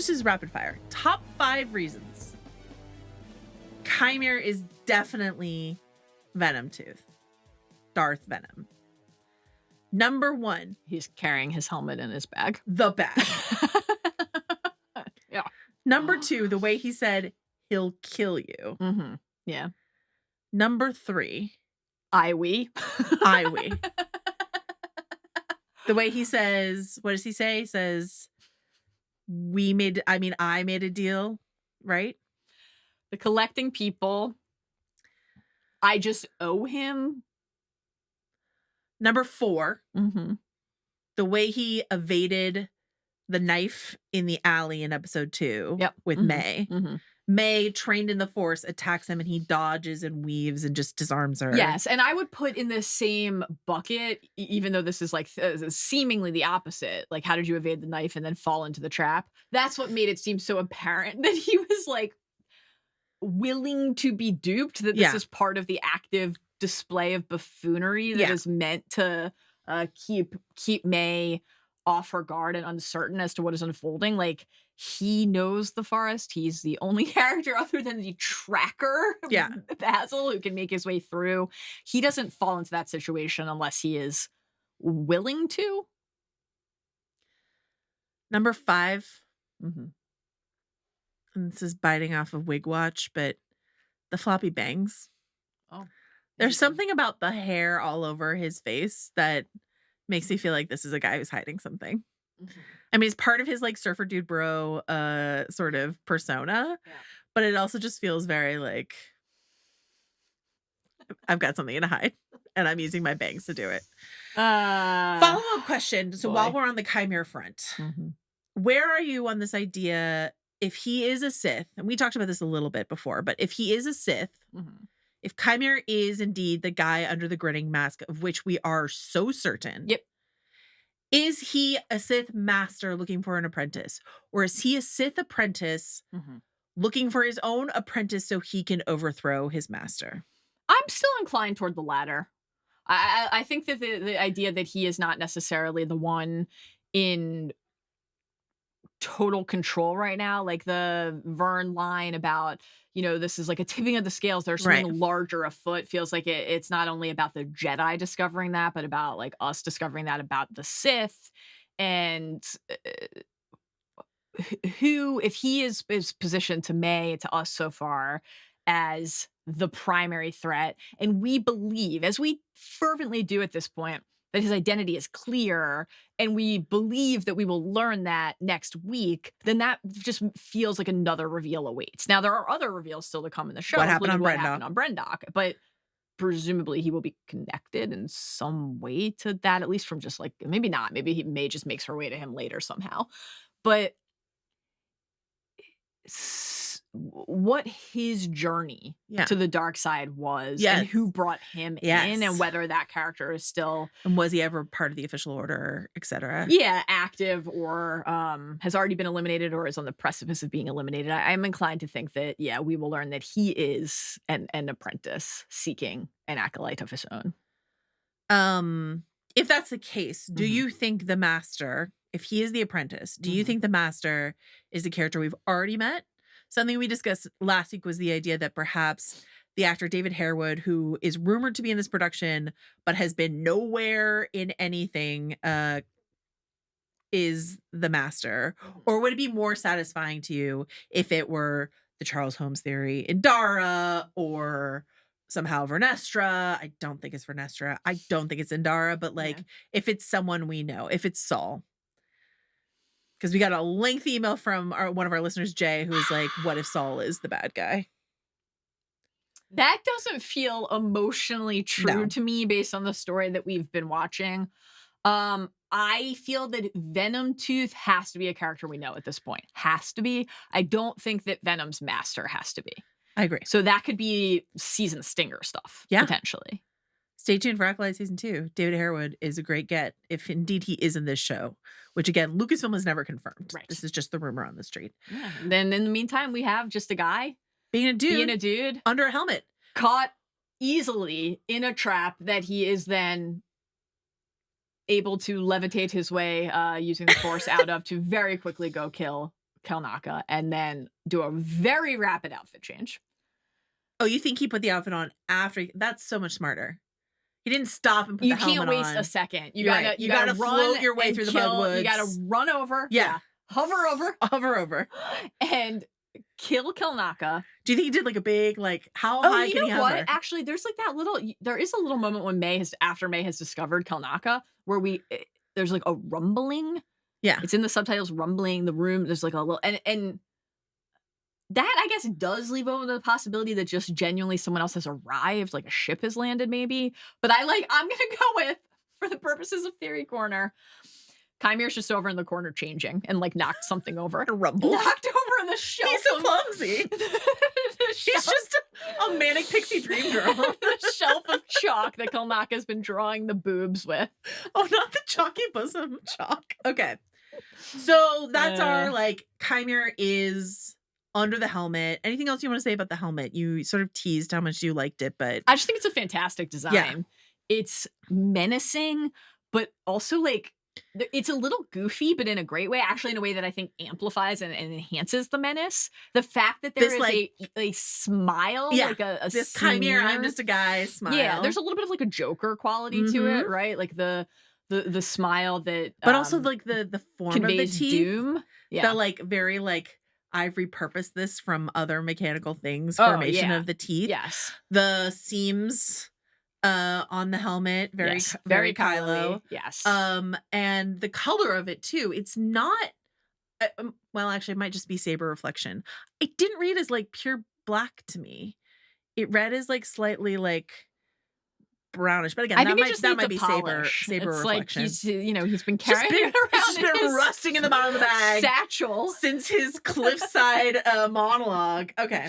this is rapid fire. Top 5 reasons Qimir is definitely Venomtooth. Darth Venom. Number 1. He's carrying his helmet in his bag. The bag. Yeah. Number 2, the way he said he'll kill you. Mm-hmm. Yeah. Number 3. I-we. The way he says, what does he say? He says, I made a deal, right? The collecting people. I just owe him. Number 4, Mm-hmm. the way he evaded the knife in the alley in episode 2 with May. Mm-hmm. May, trained in the Force, attacks him and he dodges and weaves and just disarms her. Yes, and I would put in the same bucket, even though this is like seemingly the opposite. Like, how did you evade the knife and then fall into the trap? That's what made it seem so apparent that he was like willing to be duped, that this is part of the active display of buffoonery that is meant to keep May off her guard and uncertain as to what is unfolding. Like, he knows the forest. He's the only character other than the tracker, Basil, who can make his way through. He doesn't fall into that situation unless he is willing to. Number 5, Mm-hmm. and this is biting off of Wig Watch, but the floppy bangs. Oh, there's something about the hair all over his face that makes me feel like this is a guy who's hiding something. Mm-hmm. I mean, it's part of his like surfer dude bro sort of persona, but it also just feels very like I've got something to hide and I'm using my bangs to do it. Follow-up question. So while we're on the Qimir front, where are you on this idea if he is a Sith? And we talked about this a little bit before, but if he is a Sith, if Qimir is indeed the guy under the grinning mask of which we are so certain. Is he a Sith master looking for an apprentice? Or is he a Sith apprentice looking for his own apprentice so he can overthrow his master? I'm still inclined toward the latter. I think that the idea that he is not necessarily the one in total control right now, like the Vern line about, this is like a tipping of the scales. There's something larger afoot. Feels like it's not only about the Jedi discovering that, but about like us discovering that about the Sith. And who, if he is positioned to May, to us so far, as the primary threat, and we believe, as we fervently do at this point, that his identity is clear, and we believe that we will learn that next week, then that just feels like another reveal awaits. Now, there are other reveals still to come in the show, what happened on Brendock, but presumably he will be connected in some way to that, at least from just like, maybe not, maybe he may just makes her way to him later somehow. But what his journey to the dark side was, and who brought him in, and whether that character is still, and was he ever part of the official order, etc. Active, or has already been eliminated, or is on the precipice of being eliminated. I'm inclined to think that we will learn that he is an apprentice seeking an acolyte of his own. If that's the case, do you think the master, if he is the apprentice, do you think the master is the character we've already met? Something we discussed last week was the idea that perhaps the actor David Harewood, who is rumored to be in this production but has been nowhere in anything, is the master. Or would it be more satisfying to you if it were the Charles Holmes theory in Dara, or somehow Vernestra? I don't think it's Vernestra. I don't think it's Indara, but like if it's someone we know, if it's Saul. Because we got a lengthy email from one of our listeners, Jay, who was like, what if Saul is the bad guy? That doesn't feel emotionally true to me based on the story that we've been watching. I feel that Venomtooth has to be a character we know at this point. Has to be. I don't think that Venom's master has to be. I agree. So that could be season stinger stuff, potentially. Stay tuned for Acolyte Season 2. David Harewood is a great get, if indeed he is in this show. Which, again, Lucasfilm has never confirmed. Right. This is just the rumor on the street. Yeah. Then in the meantime, we have just a guy. Being a dude. Under a helmet. Caught easily in a trap that he is then able to levitate his way using the Force out of to very quickly go kill Kelnaka and then do a very rapid outfit change. Oh, you think he put the outfit on after? That's so much smarter. He didn't stop and put the helmet on. You can't waste a second. You gotta float your way through the bugwoods. You gotta run over. Yeah. Hover over. And kill Kelnaka. Do you think he did like a big, like, how high can he hover? What? Actually, there is a little moment when after May has discovered Kelnaka where there's like a rumbling. Yeah. It's in the subtitles, rumbling, the room. There's like a little, and that, I guess, does leave open the possibility that just genuinely someone else has arrived, like a ship has landed maybe. But I'm going to go with, for the purposes of Theory Corner, Qimir's just over in the corner changing and like knocked something over. A rumble. Knocked over on the shelf. He's so clumsy. She's just a manic pixie dream girl. The shelf of chalk that Kelnaka's been drawing the boobs with. Oh, not the chalky bosom chalk. Okay. So that's our, like, Qimir is under the helmet. Anything else you want to say about the helmet? You sort of teased how much you liked it, but I just think it's a fantastic design. Yeah. It's menacing, but also like it's a little goofy, but in a great way, actually in a way that I think amplifies and enhances the menace. The fact that there is like a smile, like a this sneer. Qimir, I'm just a guy smile. Yeah, there's a little bit of like a Joker quality to it, right? Like the smile that but also like the form of the teeth. Doom. Yeah. The like very like I've repurposed this from other mechanical things formation of the teeth. Yes. The seams on the helmet, very Kylo. Yes. And the color of it too. It's not well, actually it might just be saber reflection. It didn't read as like pure black to me. It read as like slightly like brownish, but again, that might be saber reflection. Like he's been carrying it around. It's just been rusting in the bottom of the bag satchel since his cliffside monologue. Okay,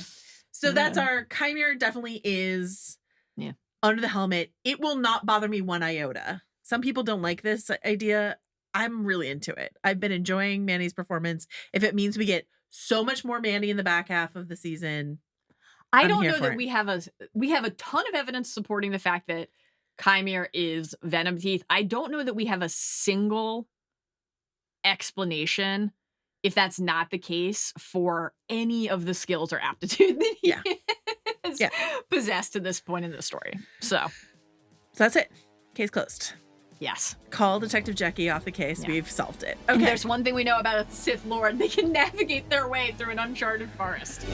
so that's our Qimir. Definitely is under the helmet. It will not bother me one iota. Some people don't like this idea. I'm really into it. I've been enjoying Manny's performance. If it means we get so much more Manny in the back half of the season. I don't know that we have a ton of evidence supporting the fact that Qimir is Venom teeth. I don't know that we have a single explanation if that's not the case for any of the skills or aptitude that he has possessed to this point in the story. So that's it. Case closed. Yes. Call Detective Jackie off the case. Yeah. We've solved it. Okay. And there's one thing we know about a Sith Lord. They can navigate their way through an uncharted forest.